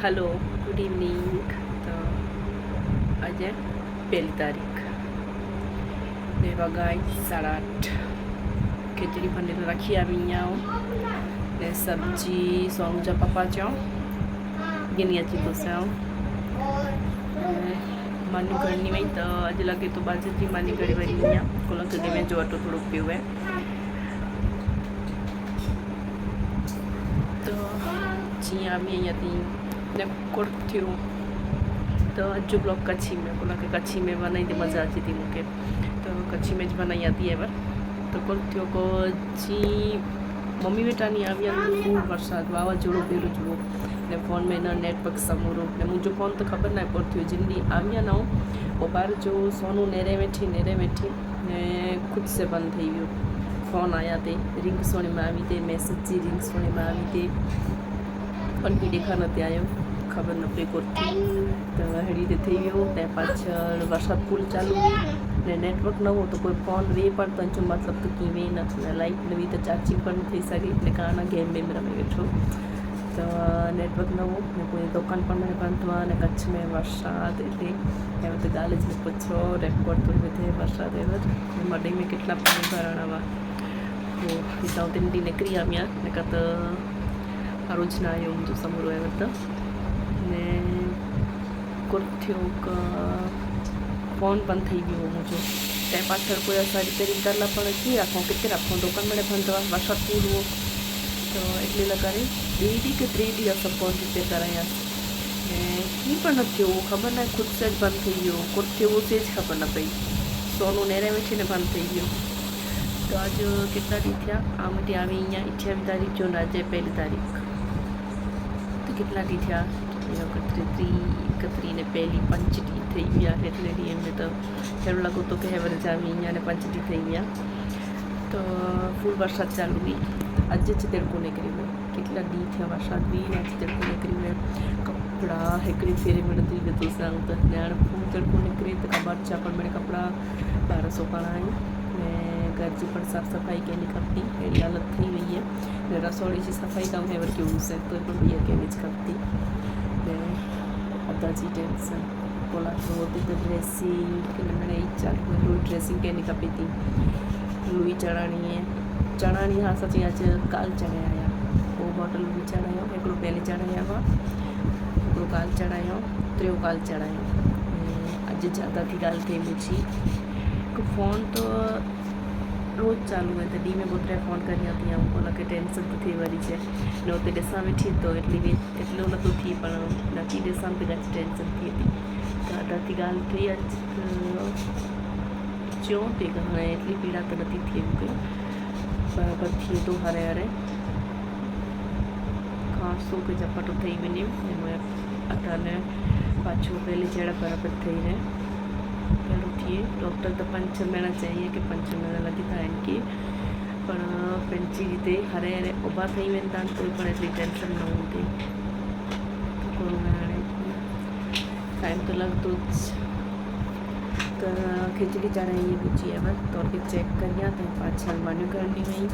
Hello good evening. तो आज है 1 तारीख ने वगाई 8:30 खिचड़ी बने रखी आवी ने सब्जी सोनू जा पप्पा चो गिनी अची तो से मानी करनी वही तो अज लगे तो बाजू जी मानी करी वही को लगे कि मैं जो अटो थोड़ो पियो है तो जी आवी अँ थी ने कुर्तियों तो जो ब्लॉग कच्छी में बोला कि कच्छी में बनाई थी मज़ा आती थी मुझे तो कच्छी में ज बनाई आती है बर तो कुर्तियों को जी मम्मी बेटा नहीं आवी खूब वरसाद वावाझोड़ो पेरू जुओ ने फोन में न नेटवर्क समूरो ने मुझो फोन तो खबर ना पड़ती जिंदी आविया ना वो बार जो सोनू नेरे वेठी ने खुद से बंद थी वो फोन आया थे रिंग सोने में आवी थे मैसेज जी रिंग सोने में आवी थे पण बी देखा नती आयो खबर न पई कुर्ती तो हेड़ी रीते थी वो ते पाछळ वरसाद फूल चालू ने नेटवर्क न हो तो कोई फोन वे पर तो मतलब तो कीवे न लाइट नवी तो चार्जिंग पर थी सके એટલે કાના ગેમ બેમ રમી બેઠો तो नेटवर्क न हो ने कोई दुकान पर मैंने बंद हुआ ने कच्छ में वरसाद એટલે હવે તો ગાલે જ પૂછો રેકોર્ડ તો બધે વરસાદ એવર મડી में કેટલા પાણી ભરાણા વા તો ઇતા ઉતની નીકળી આમ્યા ને કત रोज ना आयो मुझे समूरो है मतलब ने कुर्तियों का फोन बंद थी गयो मुझे ते पाछळ कोई असा रिपेरिंग करला पण की राखो कितने राखो दुकान में बंद हुआ वरसाद फूल हो तो એટલે લગાડી 2 दी के 3 दी सब फोन रिपेर कराया की पण थयो खबर ना खुद से ज बंद थी गयो कुर्तियों से ज खबर ना पई सोनू नेरे वेठी ने बंद थी गयो तो आज कितना दी थया आमटी आवी अँ 28 तारीख जो ना जे 1 तारीख तो कितना दी थया कतरी ने पहली 5 डी थी गया એટલે ડી એમને તો એવું લાગુ તો કે હેવર જાવી અહીંયા ને 5 डी થઈ ગયા તો ફૂલ વરસાદ ચાલુ ગઈ આજે જ તડકો નીકળી ગયો કેટલા ડી થયા વરસાદ બી ને આજે તડકો નીકળી ગયો કપડા હેકડી ફેરી મળતી ગયું તો સાંગ તો ન્યાણ ફૂલ તડકો નીકળી તો કબાટ ચા પણ મેં કપડા 1200 પણ आई ने घर की पण साफ सफाई के लिए खपती अड़ी हालत थी हुई है ने रसोड़ी की सफाई कम है वर क्यों से तो भैया के बीच खपती ने अदा जी टेंशन बोला तो होती तो ड्रेसिंग के मैंने चाल लुई ड्रेसिंग के नहीं खपी थी लुई चढ़ानी हाँ सची आज काल चढ़े आया वो बॉटल लुई चढ़ायो एक पहले चढ़ाया हुआ एक काल चढ़ायो त्रियो काल चढ़ायो आज ज़्यादा थी गाल थी मुझी फोन तो रोज चालू है तो डी में बोतरे फोन करनी आती है बोला कि टेंशन तो थी वाली है ने उते डेसा में थी तो एटलो नतो थी पण नथी डेसा में गच टेंशन थी थी तो अदाती गाल थी आज जो थी हाँ एटली पीड़ा तो नथी थी कोई बराबर थी तो हरे हरे खासो के झपटो थी वञे अटाने पाछो पहले जड़ा बराबर थी रहे पेड़ों थी डॉक्टर तो 5 महीना चाहिए कि 5 महीना लगी था इनकी पर पंची रीते हरे हरे उभा थी वेंदा तो एटली टेंशन न होती तो कोरोना हाणे टाइम तो लगतो तो खिचड़ी चढ़ाई बुझी है बस तो चेक करिया तो पाछळ मान्यू करनी हुई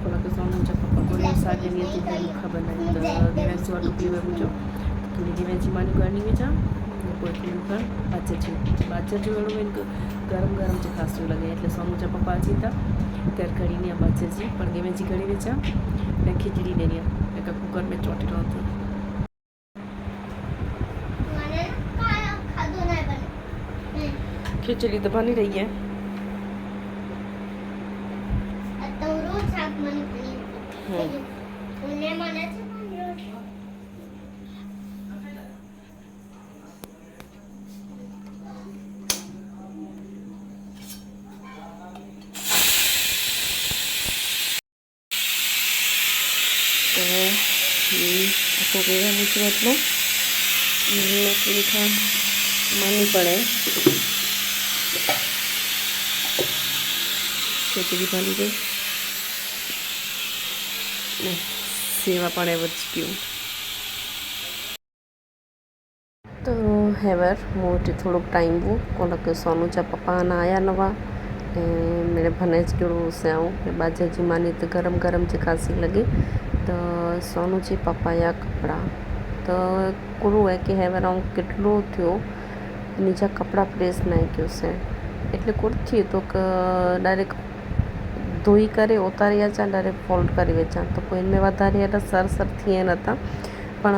थोड़ा तो सोनू जब पप्पा को सागे नहीं थी खबर नहीं तो गैस वाटू पीवे मुझो थोड़ी जी वेची मान्यू करनी हुई जा कोई पर बाचा जो गरम गरम जो खासू लगे એટલે સોનુ જા પપ્પા હતા ત્યારે ઘડીને બાચાજી પણ ગેમેજી ઘડી વેચા ને ખીચડી દેની એક કુકર में ચોટી રહો હતો खिचड़ी तो बनी रही है तो रोज शाक मन तो गया मुझे मतलब मीठा मानी पड़े खिचड़ी बनी गई सेवा पड़े बच क्यों तो हेवर मुझे थोड़ा टाइम वो को सोनू चा पप्पा ना आया नवा मेरे भनेज केड़ो से आऊँ बाजा जी मानी तो गरम गरम जी खांसी लगी तो सोनू जी पपाया कपड़ा તો પૂરું હોય કે હવે હું કેટલું થયો નીચે કપડાં પ્રેસ નાખ્યું છે એટલે કુર્તી તો ડાયરેક્ટ ધોઈ કરે ઉતાર્યા છે ડાયરેક્ટ ફોલ્ડ કરી વેચાણ તો કોઈને વધારે એટલે સર થયા નહોતા પણ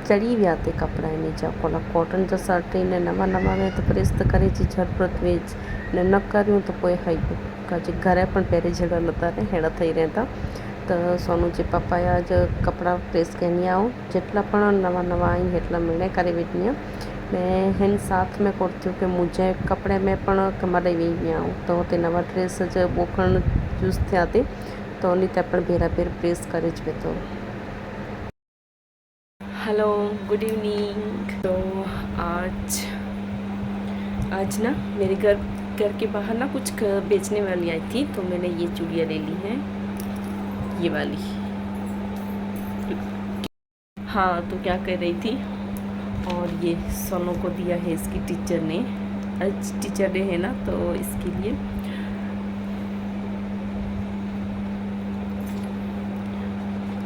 ચડી ગયા તે કપડાં નીચે પેલા કોટન જો શર્ટ ને નવા મેં તો પ્રેસ તો કરી છે ઝડપત વેચ ને ન કર્યું તો કોઈ થઈ ગયું હજી ઘરે પણ પહેરી જગ્યા નહોતા રહે હેડા થઈ રહેતા તો સોનુજી પપ્પાએ આજ કપડાં પ્રેસ કરીને આવો જેટલા પણ નવા आई એટલા मैंने કરી વેચनिया मैं हिन साथ में करती हूँ कि मुझे कपड़े में પણ કમાડે વી આવું તો તે નવા ડ્રેસ જ બોખણ યુઝ થયા હતી તો નીતે પણ ભેરા પ્રેસ કરી જ તો हेलो गुड इवनिंग। तो आज ना मेरे घर के बाहर ना कुछ बेचने वाली आई थी तो मैंने ये चूड़ियाँ ले ली हैं, ये वाली। हाँ तो क्या कर रही थी और ये सोनू को दिया है इसकी टीचर ने, आज टीचर डे है ना तो इसके लिए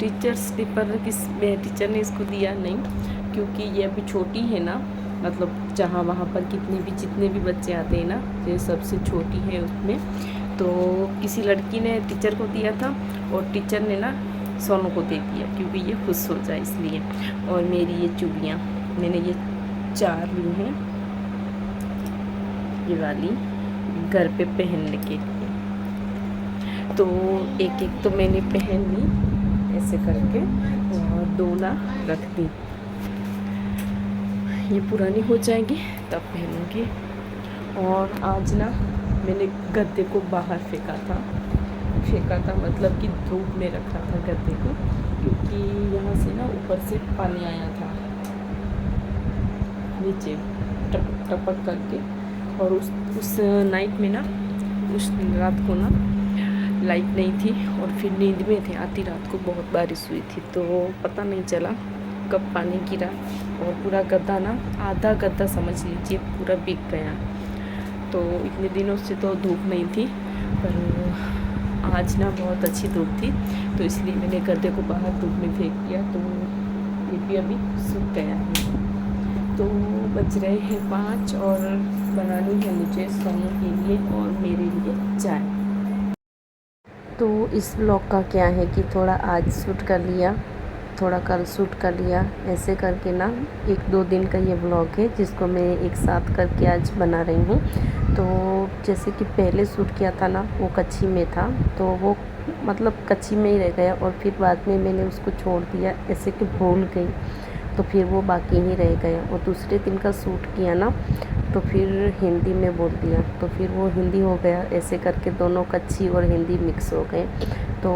टीचर्स डे पर टीचर ने इसको दिया नहीं क्योंकि ये अभी छोटी है ना, मतलब जहाँ वहाँ पर जितने भी बच्चे आते हैं ना ये सबसे छोटी है उसमें, तो किसी लड़की ने टीचर को दिया था और टीचर ने ना सोनू को दे दिया क्योंकि ये खुश हो जाए इसलिए। और मेरी ये चूड़ियाँ मैंने ये 4 ली हैं, ये वाली घर पे पहनने के लिए। तो एक तो मैंने पहन ली ऐसे करके और 2 ना रख दी, ये पुरानी हो जाएंगी तब पहनूंगी। और आज ना मैंने गद्दे को बाहर फेंका था मतलब कि धूप में रखा था गद्दे को, क्योंकि यहाँ से ना ऊपर से पानी आया था नीचे टपक टपक करके। और उस नाइट में ना उस रात को ना लाइट नहीं थी और फिर नींद में थे, आधी रात को बहुत बारिश हुई थी तो पता नहीं चला कब पानी गिरा और पूरा गद्दा ना, आधा गद्दा समझ लीजिए पूरा भीग गया। तो इतने दिनों से तो धूप नहीं थी पर आज ना बहुत अच्छी धूप थी तो इसलिए मैंने गद्दे को बाहर धूप में फेंक दिया, तो ये भी अभी सूख गया है। तो बज रहे हैं 5 और बनानी है मुझे सोनू के लिए और मेरे लिए चाय। तो इस ब्लॉग का क्या है कि थोड़ा आज शूट कर लिया, थोड़ा कल शूट कर लिया, ऐसे करके ना 1-2 दिन का ये ब्लॉग है जिसको मैं एक साथ करके आज बना रही हूँ। तो जैसे कि पहले शूट किया था ना वो कच्ची में था तो वो मतलब कच्ची में ही रह गया और फिर बाद में मैंने उसको छोड़ दिया ऐसे कि भूल गई तो फिर वो बाकी ही रह गया। और दूसरे दिन का शूट किया ना तो फिर हिंदी में बोल दिया तो फिर वो हिंदी हो गया, ऐसे करके दोनों कच्ची और हिंदी मिक्स हो गए। तो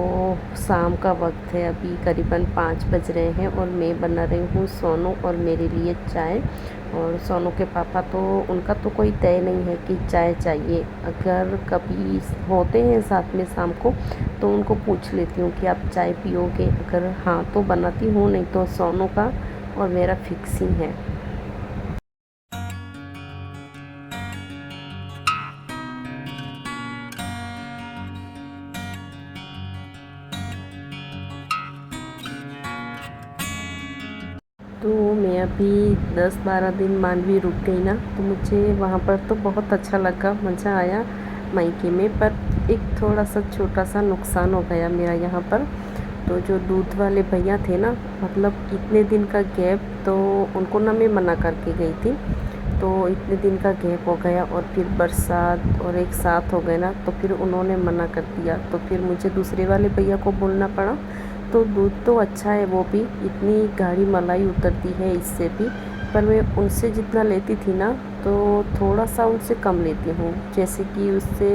शाम का वक्त है, अभी करीबन 5 बज रहे हैं और मैं बना रही हूँ सोनू और मेरे लिए चाय। और सोनू के पापा तो उनका तो कोई तय नहीं है कि चाय चाहिए, अगर कभी होते हैं साथ में शाम को तो उनको पूछ लेती हूँ कि आप चाय पियोगे, अगर हाँ तो बनाती हूँ, नहीं तो सोनू का और मेरा फिक्स ही है। तो मैं अभी 10-12 दिन मांडवी रुक गई ना तो मुझे वहाँ पर तो बहुत अच्छा लगा, मज़ा आया मायके में, पर एक थोड़ा सा छोटा सा नुकसान हो गया मेरा यहाँ पर। तो जो दूध वाले भैया थे ना, मतलब इतने दिन का गैप, तो उनको ना मैं मना करके गई थी तो इतने दिन का गैप हो गया और फिर बरसात और एक साथ हो गए ना तो फिर उन्होंने मना कर दिया तो फिर मुझे दूसरे वाले भैया को बोलना पड़ा। तो दूध तो अच्छा है, वो भी इतनी गाढ़ी मलाई उतरती है इससे भी, पर मैं उनसे जितना लेती थी ना तो थोड़ा सा उनसे कम लेती हूँ, जैसे कि उससे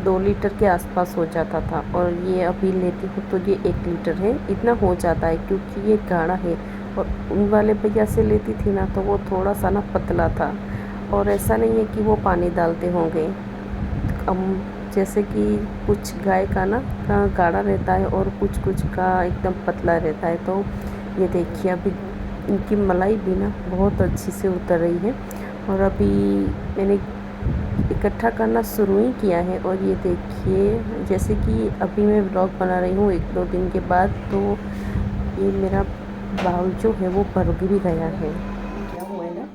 2 लीटर के आसपास हो जाता था और ये अभी लेती हूँ तो ये 1 लीटर है, इतना हो जाता है क्योंकि ये गाढ़ा है। और उन वाले भैया से लेती थी ना तो वो थोड़ा सा ना पतला था और ऐसा नहीं है कि वो पानी डालते होंगे, जैसे कि कुछ गाय का ना गाढ़ा रहता है और कुछ का एकदम पतला रहता है। तो ये देखिए अभी इनकी मलाई भी ना बहुत अच्छी से उतर रही है और अभी मैंने इकट्ठा करना शुरू ही किया है। और ये देखिए जैसे कि अभी मैं व्लॉग बना रही हूँ 1-2 दिन के बाद, तो ये मेरा बाउल जो है वो भर भी गया है। क्या हुआ है ना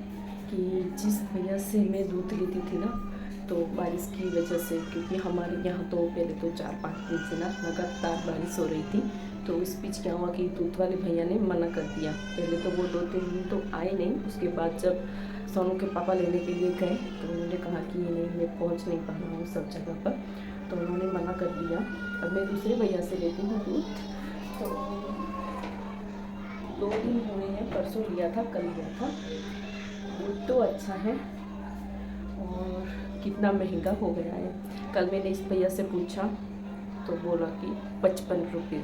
कि जिस भैया से मैं दूध लेती थी ना, तो बारिश की वजह से, क्योंकि हमारे यहाँ तो पहले तो 4-5 दिन से ना लगातार बारिश हो रही थी, तो उस बीच क्या हुआ कि दूध वाले भैया ने मना कर दिया। पहले तो वो 2-3 दिन तो आए नहीं, उसके बाद जब सोनू के पापा लेने के लिए गए तो उन्होंने कहा कि नहीं, मैं पहुँच नहीं पा रहा हूँ सब जगह पर, तो उन्होंने मना कर दिया। अब मैं दूसरे भैया से लेती हूँ दूध। तो 2 दिन हुए हैं, परसों लिया था, कल लिया था। दूध तो अच्छा है और कितना महंगा हो गया है। कल मैंने इस भैया से पूछा तो बोला कि 55 रुपये,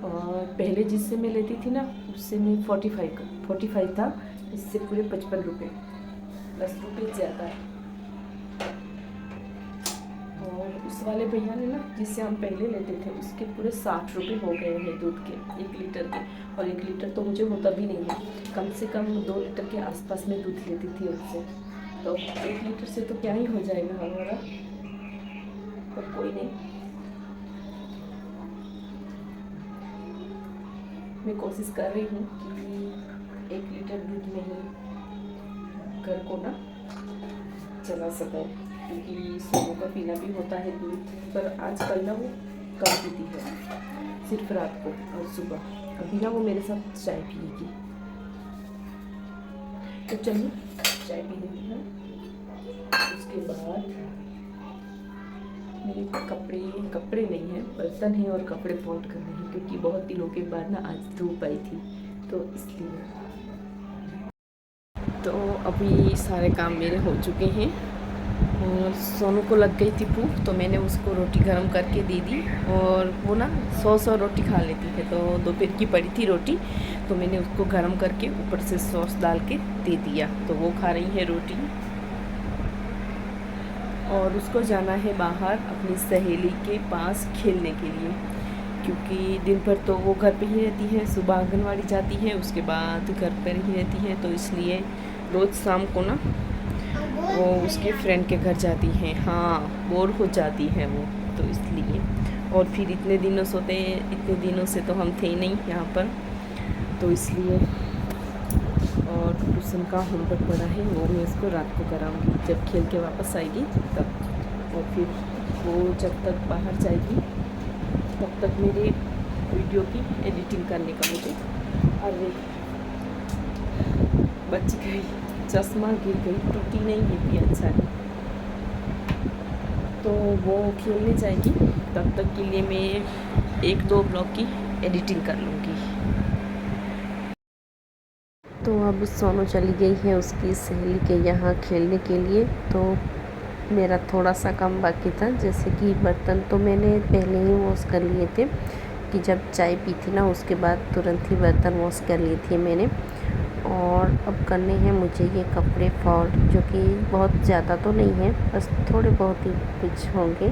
और पहले जिससे मैं लेती थी ना उससे मैं 45 था, इससे पूरे 55 रुपये, 10 रुपये ज़्यादा है। और उस वाले भैया ने ना जिससे हम पहले लेते थे उसके पूरे 60 रुपये हो गए हैं दूध के, 1 लीटर के। और 1 लीटर तो मुझे होता भी नहीं है, कम से कम 2 लीटर के आसपास में दूध लेती थी उससे, तो 1 लीटर से तो क्या ही हो जाएगा हमारा। पर कोई नहीं, मैं कोशिश कर रही हूँ कि 1 लीटर दूध में ही घर को ना चला सकें, क्योंकि सोनू का पीना भी होता है दूध, पर आजकल ना वो कम पीती है, सिर्फ रात को और सुबह। अभी ना वो मेरे साथ चाय पिएगी, तो चलिए चाय पी लेती हैं। उसके बाद मेरे कपड़े नहीं हैं, बर्तन हैं और कपड़े फोल्ड करने हैं, क्योंकि बहुत दिनों के बाद ना आज धूप आई थी, तो इसलिए। तो अभी सारे काम मेरे हो चुके हैं और सोनू को लग गई थी भूख, तो मैंने उसको रोटी गरम करके दे दी। और वो ना 100 रोटी खा लेती है, तो दोपहर की पड़ी थी रोटी, तो मैंने उसको गरम करके ऊपर से सॉस डाल के दे दिया, तो वो खा रही है रोटी। और उसको जाना है बाहर अपनी सहेली के पास खेलने के लिए, क्योंकि दिन भर तो वो घर पे ही रहती है, सुबह आंगनवाड़ी जाती है, उसके बाद घर पर ही रहती है, तो इसलिए रोज़ शाम को ना वो उसके फ्रेंड के घर जाती हैं। हाँ, बोर हो जाती है वो, तो इसलिए। और फिर इतने दिनों से तो हम थे नहीं यहाँ पर, तो इसलिए। और ट्यूशन का होमवर्क पड़ा है, वो मैं उसको रात को कराऊंगी जब खेल के वापस आएगी तब। और फिर वो जब तक बाहर जाएगी तब तक मेरे वीडियो की एडिटिंग करने का मुझे। अरे बच गई, चश्मा गिर गई, टूटी नहीं, ये भी अच्छा है। तो वो खेलने जाएगी, तब तक के लिए मैं 1-2 ब्लॉग की एडिटिंग कर लूँगी। तो अब सोनू चली गई है उसकी सहेली के यहाँ खेलने के लिए, तो मेरा थोड़ा सा काम बाकी था, जैसे कि बर्तन तो मैंने पहले ही वॉश कर लिए थे, कि जब चाय पी थी ना उसके बाद तुरंत ही बर्तन वॉश कर लिए थे मैंने। और अब करने हैं मुझे ये कपड़े फोल्ड, जो कि बहुत ज़्यादा तो नहीं है, बस थोड़े बहुत ही कुछ होंगे,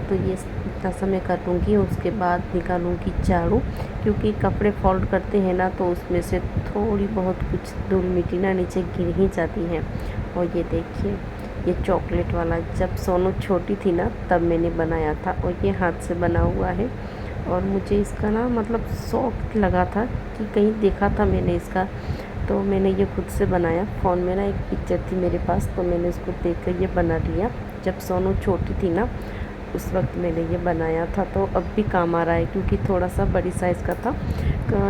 तो ये इतना समय कर लूँगी। उसके बाद निकालूँगी झाड़ू, क्योंकि कपड़े फोल्ड करते हैं ना तो उसमें से थोड़ी बहुत कुछ धूल मिट्टी ना नीचे गिर ही जाती है। और ये देखिए, ये चॉकलेट वाला जब सोनू छोटी थी ना तब मैंने बनाया था, और ये हाथ से बना हुआ है। और मुझे इसका ना मतलब शौक लगा था कि कहीं देखा था मैंने इसका, तो मैंने ये खुद से बनाया। फ़ोन में ना एक पिक्चर थी मेरे पास, तो मैंने इसको देख कर ये बना लिया। जब सोनू छोटी थी ना उस वक्त मैंने ये बनाया था, तो अब भी काम आ रहा है, क्योंकि थोड़ा सा बड़ी साइज़ का था।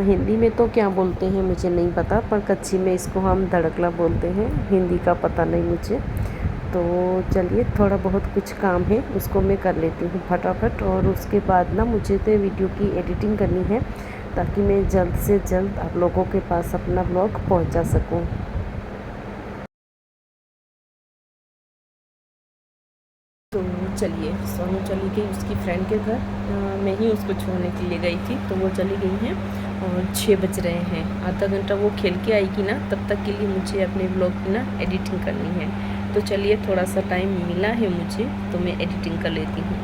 हिंदी में तो क्या बोलते हैं मुझे नहीं पता, पर कच्ची में इसको हम धड़कला बोलते हैं, हिंदी का पता नहीं मुझे। तो चलिए, थोड़ा बहुत कुछ काम है उसको मैं कर लेती हूँ फटाफट, और उसके बाद ना मुझे तो वीडियो की एडिटिंग करनी है, ताकि मैं जल्द से जल्द आप लोगों के पास अपना ब्लॉग पहुँचा सकूँ। तो चलिए, सोनू चली गई उसकी फ्रेंड के घर, मैं ही उसको छोड़ने के लिए गई थी, तो वो चली गई हैं और 6 बज रहे हैं। आधा घंटा वो खेल के आएगी ना, तब तक के लिए मुझे अपने ब्लॉग की ना एडिटिंग करनी है। तो चलिए, थोड़ा सा टाइम मिला है मुझे, तो मैं एडिटिंग कर लेती हूँ।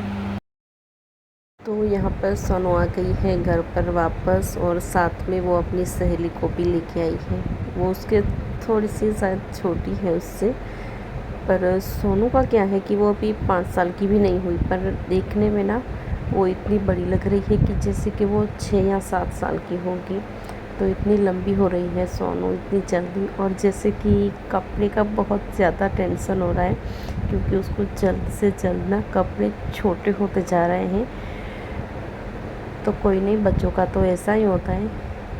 तो यहाँ पर सोनू आ गई है घर पर वापस, और साथ में वो अपनी सहेली को भी लेके आई है। वो उसके थोड़ी सी शायद छोटी है उससे, पर सोनू का क्या है कि वो अभी 5 साल की भी नहीं हुई, पर देखने में ना वो इतनी बड़ी लग रही है कि जैसे कि वो 6 या 7 साल की होगी। तो इतनी लंबी हो रही है सोनू इतनी जल्दी, और जैसे कि कपड़े का बहुत ज़्यादा टेंशन हो रहा है क्योंकि उसको जल्द से जल्द ना कपड़े छोटे होते जा रहे हैं। तो कोई नहीं, बच्चों का तो ऐसा ही होता है,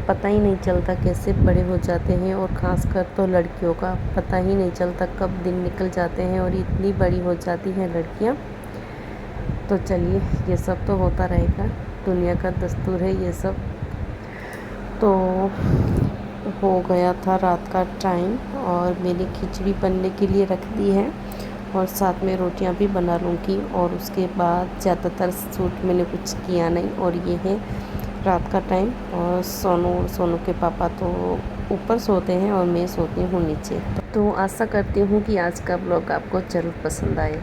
पता ही नहीं चलता कैसे बड़े हो जाते हैं, और ख़ासकर तो लड़कियों का पता ही नहीं चलता कब दिन निकल जाते हैं और इतनी बड़ी हो जाती हैं लड़कियां। तो चलिए, ये सब तो होता रहेगा, दुनिया का दस्तूर है ये सब। तो हो गया था रात का टाइम और मैंने खिचड़ी बनने के लिए रख दी है और साथ में रोटियां भी बना लूँगी, और उसके बाद ज़्यादातर सूट मैंने कुछ किया नहीं। और ये है रात का टाइम, और सोनू के पापा तो ऊपर सोते हैं और मैं सोती हूँ नीचे। तो आशा करती हूँ कि आज का ब्लॉग आपको ज़रूर पसंद आए।